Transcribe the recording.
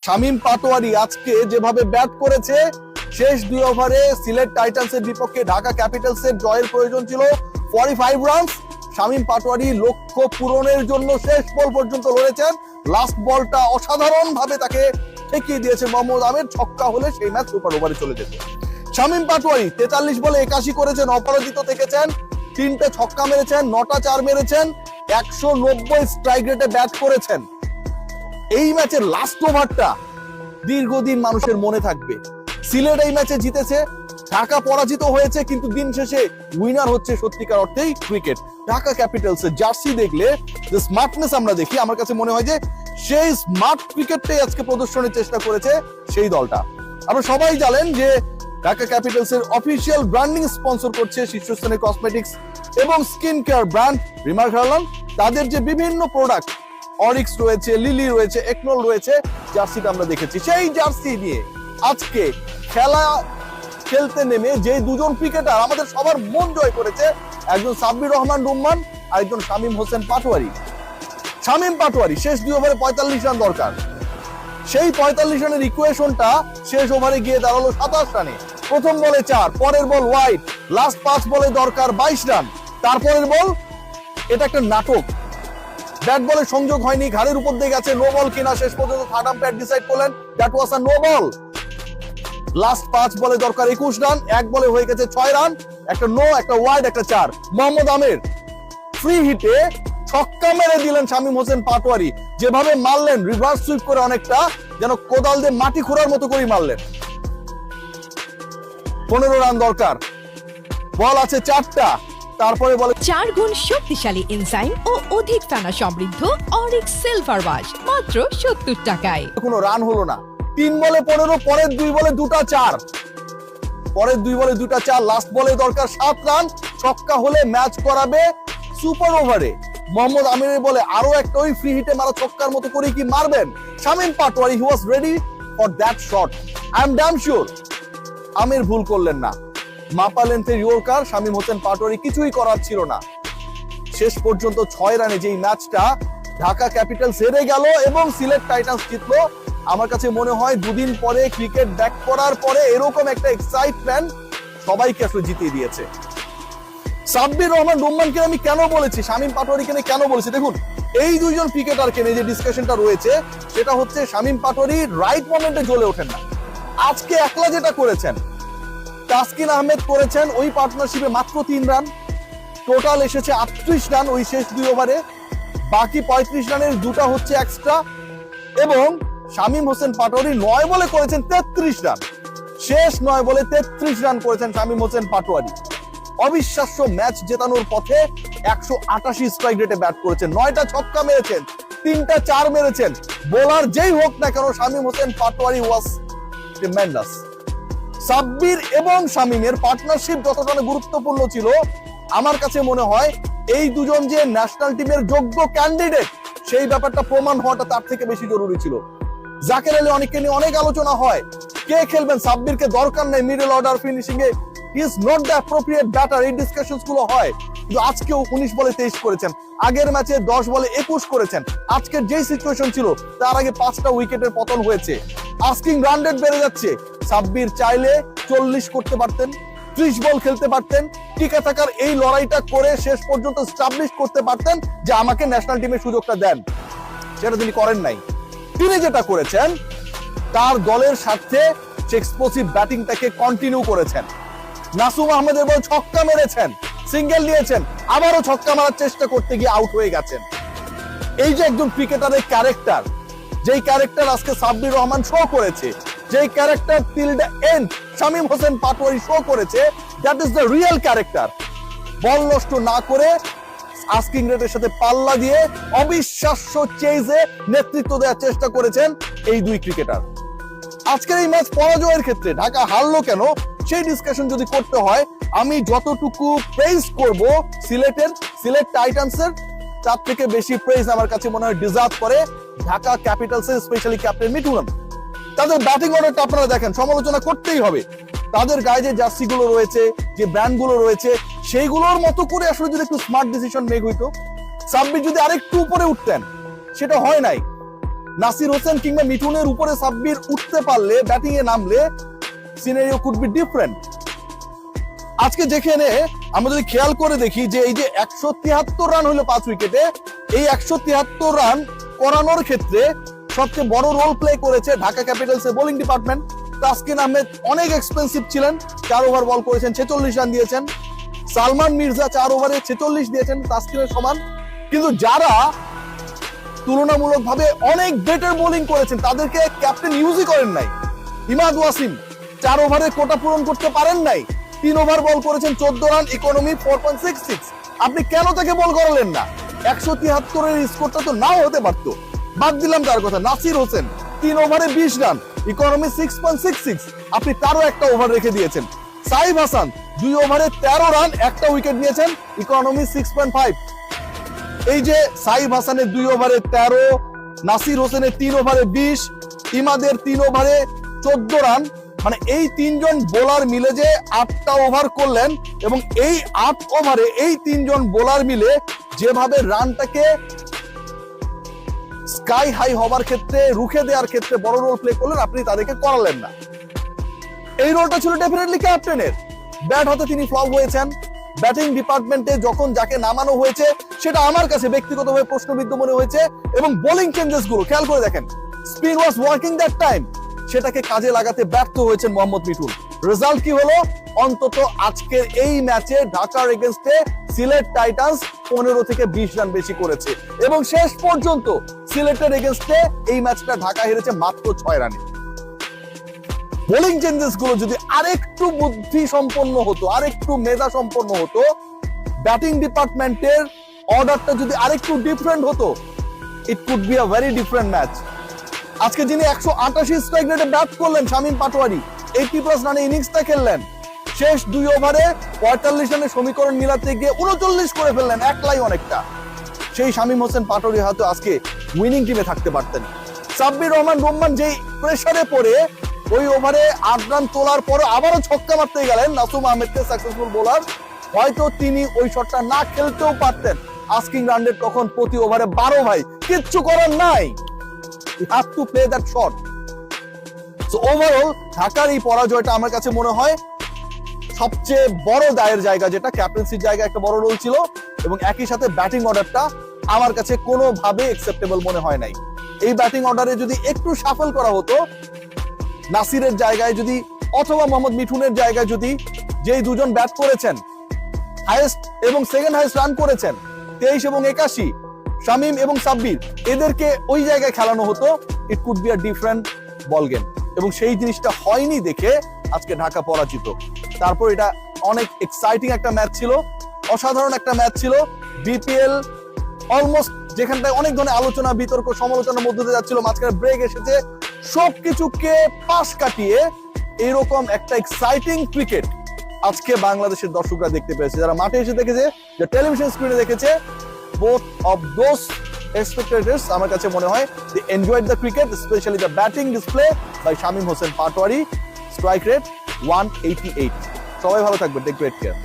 শামীম পাটোয়ারি আজকে যেভাবে ব্যাট করেছে, শেষ 2 ওভারে সিলেট টাইটান্সের বিপক্ষে ঢাকা ক্যাপিটালসের জয়ের প্রয়োজন ছিল 45 রানস। শামীম পাটোয়ারি লক্ষ্য পূরণের জন্য শেষ বল পর্যন্ত লড়েছেন। লাস্ট বলটা অসাধারণ ভাবে তাকে ঠেকিয়ে দিয়েছে মোহাম্মদ আমির। ছক্কা হলে সেই ম্যাচ সুপার ওভারে চলে যেত। শামীম পাটোয়ারি 43 বলে 81 করেছেন, অপরাজিত থেকেছেন, 3টে ছক্কা মেরেছেন, 9টা 4 মেরেছেন, 190 স্ট্রাইক রেটে ব্যাট করেছেন। এই ম্যাচের লাস্ট ওভারটা দীর্ঘদিন মানুষের মনে থাকবে। সিলেট এই ম্যাচে জিতেছে, ঢাকা পরাজিত হয়েছে, কিন্তু দিন শেষে উইনার হচ্ছে সত্যিকার অর্থেই ক্রিকেট। ঢাকা ক্যাপিটালস এর জার্সি দেখলে যে স্মার্টনেস আমরা দেখি, আমার কাছে মনে হয় যে সেই স্মার্ট ক্রিকেটটাই আজকে প্রদর্শনের চেষ্টা করেছে সেই দলটা। আমরা সবাই জানেন যে ঢাকা ক্যাপিটালস এর অফিসিয়াল ব্র্যান্ডিং স্পন্সর করছে শীর্ষস্থানীয় কসমেটিক্স এবং skin care brand remark Harlan. তাদের যে বিভিন্ন প্রোডাক্ট অরিক্স রয়েছে, লিলি রয়েছে, একনল রয়েছে, জার্সিটা আমরা দেখেছি। সেই জার্সি নিয়ে আজকে খেলা খেলতে নেমে যে দুজন ক্রিকেটার আমাদের সবার মন জয় করেছে, একজন সাব্বির রহমান রুম্মান আর একজন শামীম হোসেন পাটোয়ারি। শামীম পাটোয়ারি শেষ 2 ওভারে 45 রান দরকার, সেই 45 রানের ইকুয়েশনটা শেষ ওভারে গিয়ে দাঁড়ালো 27 রানে। প্রথম বলে 4, পরের বল ওয়াইড, লাস্ট 5 বলে দরকার 22 রান। তারপরের বল, এটা একটা নাটক, ব্যাট বলে সংযোগ হয়নি, ঘাড়ের উপর দিয়ে গেছে, নো বল কিনা শেষ পর্যন্ত থার্ড আম্পায়ার ডিসাইড করলেন that was a no ball. Last 5 বলে দরকার 21 রান, এক বলে হয়ে গেছে 6 রান, একটা নো, একটা ওয়াইড, একটা 4। মোহাম্মদ আমির ফ্রি হিটে ছক্কা মেরে দিলেন শামীম হোসেন পাটোয়ারি, যেভাবে মারলেন রিভার্স সুইপ করে, অনেকটা যেন কোদাল দিয়ে মাটি খোঁড়ার মতো করেই মারলেন। 15 রান দরকার, বল আছে 4টা, তারপরে বলে 4 গুণ শক্তিশালী এনজাইম ও অধিক ফেনা সমৃদ্ধ অরিক্স সিলভার ওয়াশ মাত্র 70 টাকায়। কোনো রান হলো না। 3 বলে 15, পরের 2 বলে 2টা 4, পরের 2 বলে 2টা 4, লাস্ট বলে দরকার 7 রান। ছক্কা হলে ম্যাচ করাবে সুপার ওভারে। মোহাম্মদ আমিরের বলে আরো একটা ওই ফ্রি হিটে মারা ছক্কার মতো করে কি মারবেন Shamim Patwari. He was ready for that shot. I am damn sure Amir ভুল করলেন না। মাপা লেন্থের ইয়র্কার শামীম হোসেন পাটোয়ারি কিছুই করার ছিল না। শেষ পর্যন্ত 6 রানে যেই ম্যাচটা ঢাকা ক্যাপিটালস হেরে গেল এবং সিলেট টাইটান্স জিতলো, আমার কাছে মনে হয় দুদিন পরে ক্রিকেট ব্যাক করার পরে এরকম একটা এক্সাইটমেন্ট সবাইকে আসলে জিতিয়ে দিয়েছে। সাব্বির রহমান রুম্মানকে আমি কেন বলেছি, শামীম পাটোয়ারিকে কেন বলেছি, দেখুন এই দুইজন ক্রিকেটারকে নিয়ে যে ডিসকাশনটা রয়েছে সেটা হচ্ছে শামীম পাটোয়ারি রাইট মোমেন্টে জ্বলে ওঠেন না। আজকে একলা যেটা করেছেন, তাসকিন আহমেদ করেছেন ওই পার্টনারশিপে মাত্র 3 রান, টোটাল এসেছে 38 রান ওই শেষ 2 ওভারে, বাকি 35 রানের 2টা হচ্ছে এক্সট্রা। এবং শামীম হোসেন পাটোয়ারি 9 বলে করেছেন 33 রান, শেষ 9 বলে 33 রান করেছেন শামীম হোসেন পাটোয়ারি। অবিশ্বাস্য ম্যাচ জেতানোর পথে 188 স্ট্রাইক রেটে ব্যাট করেছেন, 9টা ছক্কা মেরেছেন, 3টা 4 মেরেছেন। বোলার যেই হোক না কেন শামীম হোসেন পাটোয়ারি ওয়াজ ট্রিমেন্ডাস। সাব্বির এবং শামীমের পার্টনারশিপ যতটা গুরুত্বপূর্ণ ছিল, আমার কাছে মনে হয় এই দুজন যে ন্যাশনাল টিমের যোগ্য ক্যান্ডিডেট সেই ব্যাপারটা প্রমাণ হওয়াটা তার থেকে বেশি জরুরি ছিল। জাকের আলী অনেককে নিয়ে অনেক আলোচনা হয়, কে খেলবেন, সাব্বিরকে দরকার নেই middle order finishing A, he is not the appropriate batter, এই ডিসকাশনস গুলো হয়। কিন্তু আজকেও 19 বলে 23 করেছেন, আগের ম্যাচে 10 বলে 21 করেছেন। আজকের যেই সিচুয়েশন ছিল তার আগে 5টা উইকেটের পতন হয়েছে, আস্কিং রান রেট বেড়ে যাচ্ছে। সাব্বির চাইলে 40 করতে পারতেন, 30 বল খেলতে পারতেন, টিকে থাকার এই লড়াইটা করে শেষ পর্যন্ত এস্টাবলিশ করতে পারতেন যে আমাকে ন্যাশনাল টিমের সুযোগটা দেন। সেটা তিনি করেন নাই। তিনি যেটা করেছেন, তার দলের স্বার্থে এক্সপ্লোসিভ ব্যাটিংটাকে কন্টিনিউ করেছেন। নাসুম আহমেদের বল ছক্কা মেরেছেন, সিঙ্গেল নিয়েছেন, আবারও ছক্কা মারার চেষ্টা করতে গিয়ে আউট হয়ে গেছেন। এই যে একজন ক্রিকেটারের ক্যারেক্টার, যেই ক্যারেক্টার আজকে সাব্বির রহমান শো করেছে, যেই character till the end Shamim Hossain Patwari show করেছে, that is the real character. Ball নষ্ট না করে আস্কিং রেটের সাথে পাল্লা দিয়ে অবিশ্বাস্য চেজে নেতৃত্ব দেওয়ার চেষ্টা করেছেন এই দুই ক্রিকেটার। আজকের এই ম্যাচ পরাজয়ের ক্ষেত্রে ঢাকা হারলো কেন সেই ডিসকাশন যদি করতে হয়, আমি যতটুকু প্রেইজ করব সিলেট টাইটান্সের, তার থেকে বেশি প্রেইজ আমার কাছে মনে হয় ডিজার্ভ করে ঢাকা ক্যাপিটালসের স্পেশালি ক্যাপ্টেন মিঠুন। তাদের ব্যাটিং অর্ডারটা আপনারা দেখেন, সমালোচনা করতেই হবে। তাদের গায়ে যে জার্সি গুলো রয়েছে, যে ব্র্যান্ড গুলো রয়েছে, সেইগুলোর মতো করে আসলে যদি একটু স্মার্ট ডিসিশন মেক হইতো, সাব্বির যদি আরেকটু উপরে উঠতেন, সেটা হয় নাই। নাসির হোসেন কিংবা মিঠুনের উপরে সাব্বির উঠতে পারলে, ব্যাটিং এ নামলে সিনারিও কুড বি ডিফারেন্ট। আজকে যেখানে আমরা যদি খেয়াল করে দেখি যে এই যে 173 রান হলো 5 উইকেটে, এই 173 রান করানোর ক্ষেত্রে সবচেয়ে বড় রোল প্লে করেছে ঢাকা ক্যাপিটালস এর বোলিং ডিপার্টমেন্ট। তাসকিন আহমেদ অনেক এক্সপেন্সিভ ছিলেন, 4 ওভার বল করেছেন, 46 রান দিয়েছেন। সালমান মির্জা 4 ওভারে 46 দিয়েছেন, তাসকিনের সমান। কিন্তু যারা তুলনামূলকভাবে অনেক বেটার বোলিং করেছেন তাদেরকে ক্যাপ্টেন ইউজই করেন নাই। ইমাদ ওয়াসিম 4 ওভারে কোটা পূরণ করতে পারেন নাই, 3 ওভার বল করেছেন, 14 রান, ইকোনমি 4.66। আপনি কেন তাকে বল করালেন না? 173 এর স্কোরটা তো নাও হতে পারতো। বাদ দিলাম তার কথা। নাসির হোসেন 3 ওভারে 20 রান, ইকোনমি 6.66, আপনি তারও একটা ওভার রেখে দিয়েছেন। সাইফ হাসান 2 ওভারে 13 রান, একটা উইকেট নিয়েছেন, ইকোনমি 6.5। এই যে সাইফ হাসানের 2 ওভারে 13, নাসির হোসেনের 3 ওভারে 20, ইমাদের 3 ওভারে 14 রান, মানে এই 3 জন বোলার মিলে যে 8টা ওভার করলেন, এবং এই 8 ওভারে এই 3 জন বোলার মিলে যেভাবে রানটাকে স্কাই হাই হবার ক্ষেত্রে, রুখে দেওয়ার ক্ষেত্রে বড় রোল প্লে করলেন, আপনি তাদেরকে করালেন না। এই রোলটা ছিল ডেফিনেটলি ক্যাপ্টেনের। ব্যাট হাতে তিনি ফ্লপ হয়েছেন। ব্যাটিং ডিপার্টমেন্টে যখন যাকে নামানো হয়েছে সেটা আমার কাছে ব্যক্তিগতভাবে প্রশ্নবিদ্ধ মনে হয়েছে। এবং বোলিং চেঞ্জেস গুলো খেয়াল করে দেখেন, spin was working that time, সেটাকে কাজে লাগাতে ব্যর্থ হয়েছেন মোহাম্মদ মিঠুন। রেজাল্ট কি হলো? অন্তত আজকের এই ম্যাচে ঢাকার এগেইনস্টে সিলেট টাইটান্স 15 থেকে 20 রান বেশি করেছে, এবং শেষ পর্যন্ত সিলেটের এগেইনস্টে এই ম্যাচটা ঢাকা হেরেছে মাত্র 6 রানে। বোলিং চেঞ্জেস গুলো যদি আরেকটু বুদ্ধি সম্পন্ন হতো, আরেকটু মেধা সম্পন্ন হতো, ব্যাটিং ডিপার্টমেন্টের অর্ডারটা যদি আরেকটু ডিফারেন্ট হতো, it could be a very different match. আজকে যিনি 188 স্ট্রাইক রেটে ব্যাট করলেন, শামীম পাটোয়ারি 80+ রানে ইনিংসটা খেললেন, শেষ 2 ওভারে 45 রানের সমীকরণ মিলাতে গিয়ে 39 করে ফেললেন, একলাই অনেকটা। সেই শামীম হোসেন পাটোয়ারি হয়তো আজকে উইনিং টিমে থাকতে পারতেন। সাব্বির রহমান যেই প্রেসারে পড়ে ওই ওভারে 8 রান তোলার পরে আবারও ছক্কা মারতে গেলেন নাসুম আহমেদকে, সাকসেসফুল বোলার, হয়তো তিনি ওই শটটা না খেলতেও পারতেন। আস্কিং রান রেট তখন প্রতি ওভারে 12 ভাই, কিচ্ছু করার নাই, you have to play that shot. So overall ঢাকার এই পরাজয়টা আমার কাছে মনে হয় সবচেয়ে বড় দায়ের জায়গা, যেটা ক্যাপ্টেন্সির জায়গা একটা বড় রোল ছিল, এবং একই সাথে ব্যাটিং অর্ডারটা আমার কাছে কোনোভাবে অ্যাকসেপ্টেবল মনে হয় নাই। এই ব্যাটিং অর্ডারে যদি একটু শাফল করা হতো, নাসিরের জায়গায় যদি, অথবা মোহাম্মদ মিঠুনের জায়গায় যদি, যেই দুজন ব্যাট করেছেন হাইয়েস্ট এবং সেকেন্ড হাইয়েস্ট রান করেছেন 23 এবং 81, শামীম এবং সাব্বির, এদেরকে ওই জায়গায় খেলানো হতো, it could be a different ball game. এবং সেই জিনিসটা হয়নি দেখে আজকে ঢাকা পরাজিত। তারপর এটা অনেক এক্সাইটিং একটা ম্যাচ ছিল, অসাধারণ একটা ম্যাচ ছিল। বিপিএল অলমোস্ট যেখানটায় অনেক ধরনের আলোচনা, বিতর্ক, সমালোচনার মধ্যে দিয়ে যাচ্ছিল, মাঝখানে ব্রেক এসেছে, সবকিছুকে পাশ কাটিয়ে এরকম একটা এক্সাইটিং ক্রিকেট আজকে বাংলাদেশের দর্শকরা দেখতে পেয়েছে। যারা মাঠে এসে দেখেছে, যে টেলিভিশন স্ক্রিনে দেখেছে, both of those spectators আমার কাছে মনে হয় they enjoyed the cricket, especially the batting display by Shamim Hossain Patwari, strike rate 188। সবাই ভালো থাকবেন, টেক গ্রেট কেয়ার।